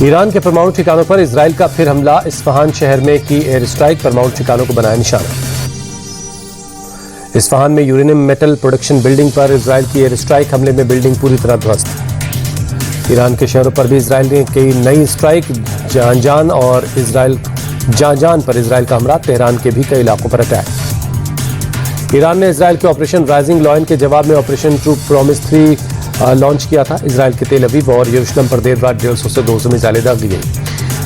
Iran के परमाणु ठिकानों पर इजराइल का फिर हमला। इस्फहान शहर में की एयर स्ट्राइक, परमाणु ठिकानों को बनाया निशाना। इस्फहान में यूरेनियम मेटल प्रोडक्शन बिल्डिंग पर इजराइल की एयर स्ट्राइक, हमले में बिल्डिंग पूरी तरह ध्वस्त। ईरान के शहरों पर भी इजराइल ने कई नई स्ट्राइक। जांजान पर इजराइल का हमला, तेहरान के भी कई इलाकों पर अटैक। ईरान ने इजराइल के ऑपरेशन राइजिंग लॉयन के जवाब में ऑपरेशन ट्रू प्रॉमिस 3 लॉन्च किया था। इजराइल के तेल अवीव और यरूशलेम पर देर रात 150 से 200 मिसाइलें दागी गई।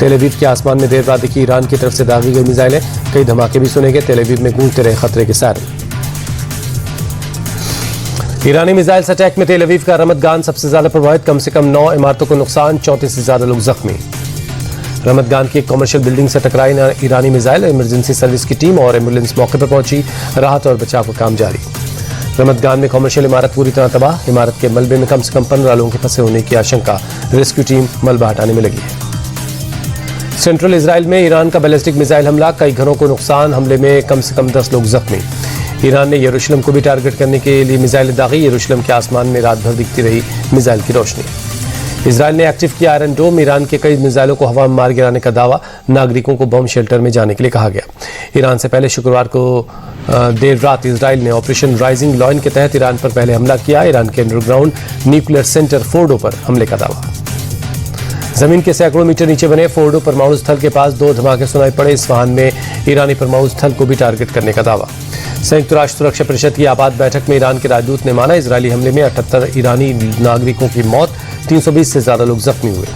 तेल अवीव के आसमान में देर रात देखी ईरान की तरफ से दागी गई मिसाइलें, कई धमाके भी सुने गए। तेल अवीव में गूंजते रहे खतरे के सायरन। ईरानी मिसाइल्स अटैक में तेल अवीव का रमतगान सबसे ज्यादा प्रभावित, कम से कम 9 इमारतों को नुकसान, 34 से ज्यादा लोग जख्मी। रमतगान की एक कमर्शियल बिल्डिंग से टकराई ईरानी मिसाइल, इमरजेंसी सर्विस की टीम और एम्बुलेंस मौके पर पहुंची, राहत और बचाव का काम जारी। रमतगान में कमर्शियल इमारत पूरी तरह तबाह, इमारत के मलबे में कम से कम 15 लोगों के फंसे होने की आशंका, रेस्क्यू टीम मलबा हटाने में लगी है। सेंट्रल इजराइल में ईरान का बैलिस्टिक मिसाइल हमला, कई घरों को नुकसान, हमले में कम से कम 10 लोग जख्मी। ईरान ने यरूशलेम को भी टारगेट करने के लिए मिसाइल दागी, यरूशलेम के आसमान में रात भर दिखती रही मिसाइल की रोशनी। इजराइल ने एक्टिव किया आयरन डोम, ईरान के कई मिसाइलों को हवा में मार गिराने का दावा, नागरिकों को बम शेल्टर में जाने के लिए कहा गया। ईरान से पहले शुक्रवार को देर रात इजराइल ने ऑपरेशन राइजिंग लॉयन के तहत ईरान पर पहले हमला किया। ईरान के अंडरग्राउंड न्यूक्लियर सेंटर फोर्डो पर हमले का दावा। जमीन के सैकड़ों मीटर नीचे बने फोर्डो परमाणु स्थल के पास 2 धमाके सुनाई पड़े। इस्फहान में ईरानी परमाणु स्थल को भी टारगेट करने का दावा। संयुक्त राष्ट्र सुरक्षा परिषद की आपात बैठक में ईरान के राजदूत ने माना, इजरायली हमले में 78 ईरानी नागरिकों की मौत, 320 से ज्यादा लोग जख्मी हुए।